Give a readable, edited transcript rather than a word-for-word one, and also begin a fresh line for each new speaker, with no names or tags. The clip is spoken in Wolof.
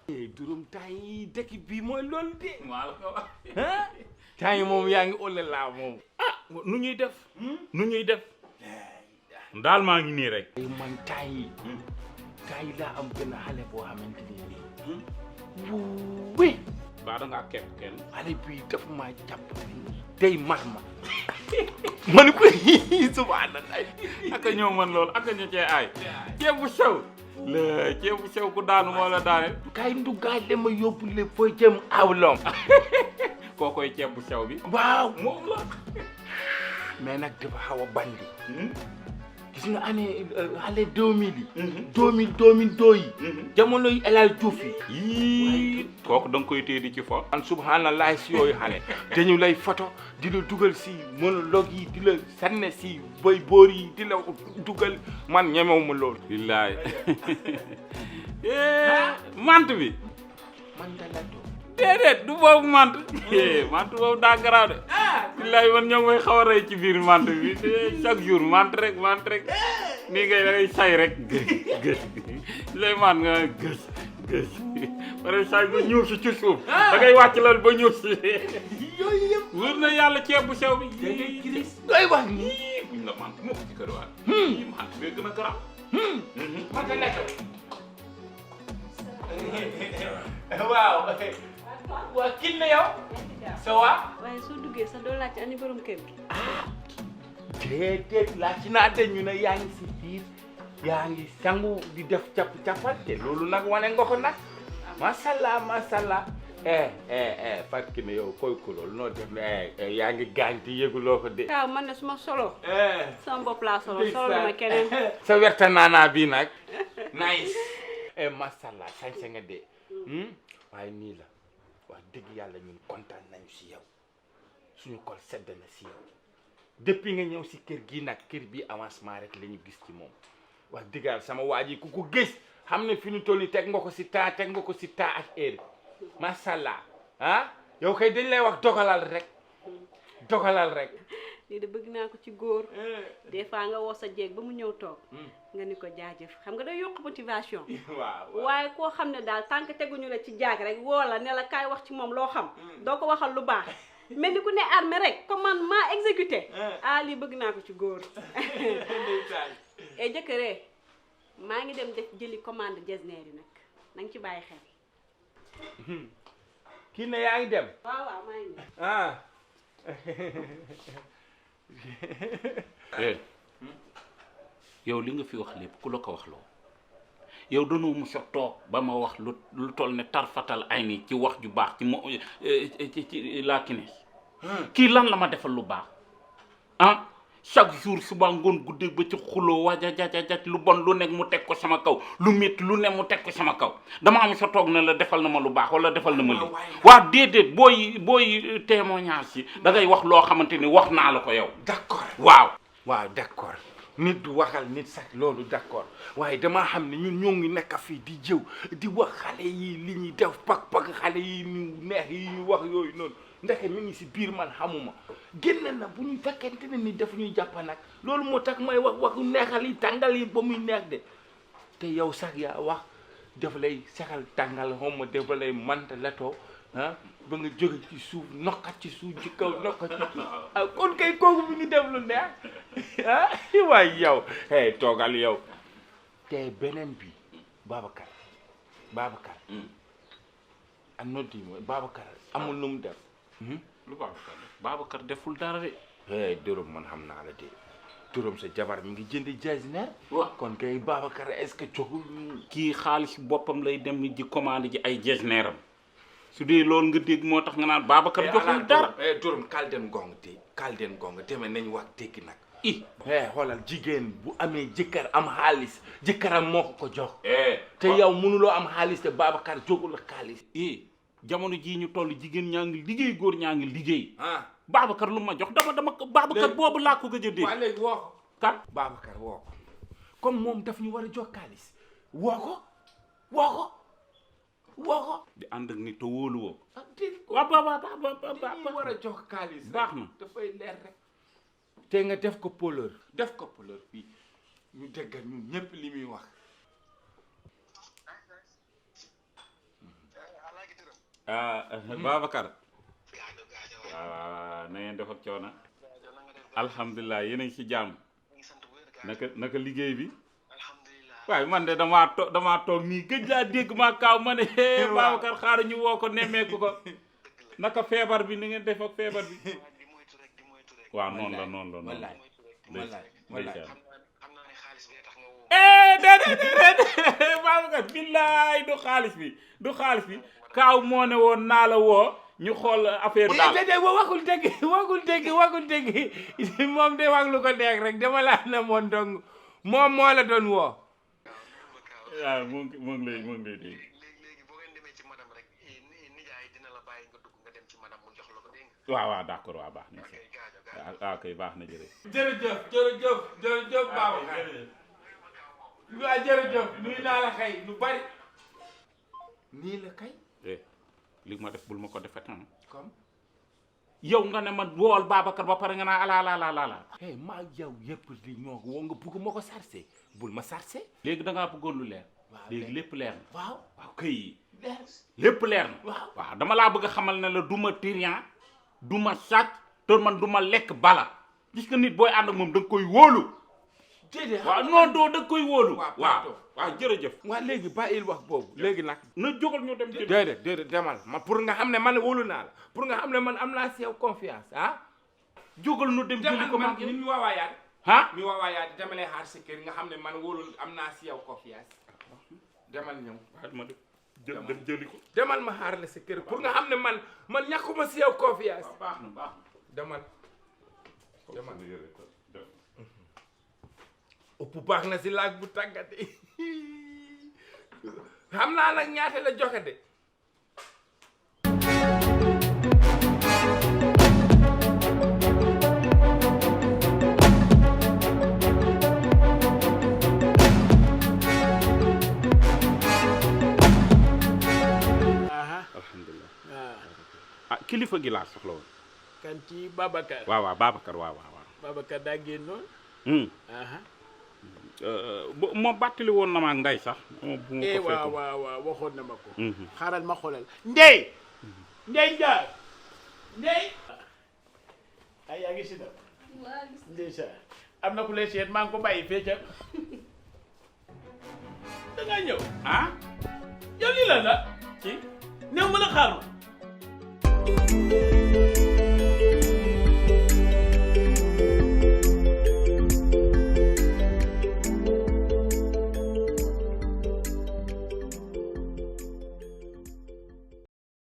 durum temps yi dëkk bi mooy loolu de.
maa la ko wax.
ah temps yi moom yaa ngi ole laa moom.
nu ñuy def. nu ñuy def. daal maa ngi nii rek.
man temps yi laa am benn xale boo xamante ne nii. oui.
baa da ngaa kepp kenn.
xale bii dafa maa jàpp day mar ma. man ko subhanallah.
aka ñëw man loolu aka ñu cee aay. ceeb bu sew. la ceeb bu sew ku daanu moo la daane.
kay ndugaale ma yóbbu le foo jëm awlom.
koo koy ceeb bu sew bi.
waaw
moom la.
mais nag dafa xaw a bandi. gis nga année xale 2000 yi. 2002 yi. jamono yi El Hadj Diouf yi.
yii kooku da nga koy téye di ci fo.
an subhanallah si yooyu xale dañu lay photo di la dugal si monologue yi di la sànne si boy boor yi di la dugal man ñemewuma loolu.
billaay mant bi.
man dala do
déedéet du boobu mant. mant boobu daa garaaw de. billaay man ñoo ngi may xaw a rey ci biir mant bi chaque jour mant rek nii ngay da ngay say rek gës lay mant nga gës pare say ba ñëw si ci suuf da ngay wàcc loolu ba ñëw si
yooyu yëpp
wër na yàlla ceeb bu sew bi
doy wax nii
buñ la mant moo ko ci kër waat mant bee gën a garaaw
man dala do waaw waa kin na yow ça va
waaye soo duggee sax doo laajte ani borom kër gi.
déedéet laa ci naa de ñu ne yaa ngi si biir yaa ngi sangu di def capp-cappal te loolu nag wane nga ko nag masalla masalla Fatou ne yow koy ko loolu noo def ne yaa ngi gaañ te yëguloo ko de
waaw man ne suma solo. sama bopp laa solo ma keneen.
sa werta naanaa bii nag nice masalla sañse nga de waaye nii la wax dëgg yàlla ñun kontaan nañu si yow suñu xol sedd na si yow depuis nga ñëw si kër gi nag kër bi avancement rek la ñu gis ci moom wax dëgg yàlla sama waa ji ku ko gis xam ne fi ñu toll nii teg nga ko si temps teg nga ko si temps ak heure macha allah ah yow kay dañ lay wax dogalal rek.
lii de bëgg naa ko ci góor. des fois nga woo sa jeeg ba mu ñëw toog. nga ni ko jaajëf xam nga day yokk motivation.
waaw
waaye koo xam ne daal tant que teguñu la ci jaag rek woo la ne la kaay wax ci moom loo xam. doo ko waxal lu baax. mel ni ku ne armé rek commandement exécuté. lii bëgg naa ko ci góor. et jëkkëree maa ngi dem def jëli commande jesner yi nag na nga ci bàyyi xel.
kii ne yaa ngi dem.
waaw maa ngi dem.
yow li nga fi wax lépp ku la ko wax loo yow danoo mos a toog ba ma wax lu toll ne tarfatal ay ni ci wax ju baax ci laa kines kii lan la ma defal lu baax chaque jour suba ngoon guddeeg ba ci xuloo wajajajaj lu bon lu nekk mu teg ko sama kaw lu métti lu ne mu teg ko sama kaw dama am sa toog ne la defal na ma lu baax wala defal na ma lii waaw déedéet booy témoignage yi da ngay wax loo xamante ni wax naa la ko yow.
d'accord
waaw
d'accord nit du waxal nit sax loolu d'accord waaye damaa xam ne ñun ñoo ngi nekk fii di jëw di wax xale yi li ñuy def pak xale yi ñu neex yi ñu wax yooyu noonu ndeke mi ngi si biir man xamuma génn na bu ñu fekkente ne ni daf ñuy jàpp nag loolu moo tax may waxu neexal yi tàngal yi ba muy neex de te yow sax yaa wax dafa lay saxal tàngal xaw ma dafa lay manta latoo ba nga jóge ci suuf nokkat ci suuf ci kaw nokkat ci suuf kon kay kooku bi ngi def lu neex waaye yow toogal yow te beneen bi Babacar am na di mooy Babacar amul lu mu def
lu Babacar deful dara de.
dërëm man xam naa la de dërëm sa jabar mi ngi jënd jasner
waaw
kon kay Babacar est-ce que joxul
kii xaalis boppam lay dem ji commande ji ay jasneram su dee loolu nga dégg moo tax nga naan Babacar joxul dara.
dërëm kalden gong demee nañ wax dégg nag xoolal jigéen bu amee jëkkër am xaalis jëkkëram moo ko jox te yow mënuloo am xaalis te Babacar jógul xaalis
jamono jii ñu toll jigéen ñaa ngi liggéey góor ñaa ngi liggéey Babacar lu ma jox dama Babacar boobu laa ko gëj a dégg.
waaw léegi woo ko
kat
Babacar woo ko comme moom daf ñu war a jox xaalis woo ko
di ànd ak nit te wóolu woo
waaw
ba
war a jox xaalis
baax na
dafay leer rek te nga def ko poleur fii ñu déggal ñun ñëpp li muy wax
Babacar waaw na ngeen def ak coono alhamdulilah yéen a ngi ci jàmm naka liggéey bi waaye man de damaa toog nii gëj laa dégg maa kaaw ma ne Babacar xaaru ñu woo ko nemmeeku ko naka feebar bi ni ngeen def ak feebar bi waaw noonu la déedéet Babacar billaay du xaalis bi kaaw moo ne woon naa la woo ñu xool affaire daal
waxul dëgg moom de wax lu ko neex rek dama laa na moon dong moom moo la doon woo
waaw moo ngi lay dégg waaw d'accord waaw baax na waaw kay baax na
jërëjëf Babacar waaw jërëjëf nuyu naa la kay lu bari nii la kay
li ma def bul ma ko defee tam
comme
yow nga ne ma wool Babacar ba pare nga naa ala
maa yow yëpp di ñoo woo nga bëgg ma ko sarse bul ma sarse
léegi da ngaa bëggoon lu leer léegi lépp leer na
waaw
kay lépp leer na waaw dama laa bëgg a xamal ne la du ma trian du ma sàcc te man du ma lekk bala gis nga nit booy ànd ak moom da nga koy wóolu
déedéet
waaw non doo da nga koy wóolu
waaw
jërëjëf
waaw léegi bàyyil wax boobu léegi nag
na jógal ñu dem
déedéet demal ma pour nga xam ne man wóolu naa la pour nga xam ne man am naa si yow confiance
jógal ñu dem jëli ko
man ni ñu waawaayaat ñu waawaayaat dama lay xaar si kër nga xam ne man wóolu am naa si yow confiance demal ñëw
ma dem jëli ko
demal ma xaar la si kër pour nga xam ne man ñàkkuma si yow confiance
baax na
demal ëpp baax na si laag bu tàggate xam naa nag ñaata la joxe de
alhamdulilah kilifa gi laa soxla woon
kan ci Babacar
waaw Babacar waaw
Babacar daa génnoon
moo bàttali woon na ma ak Ndey sax
waaw waxoon na ma ko xaaral ma xoolal Ndey Njaay ay yaa ngi si da ndeysaan am na ku lay seet maa ngi ko bàyyi fee ca da ngaa ñëw yow lii la ci néew mën a xaar ma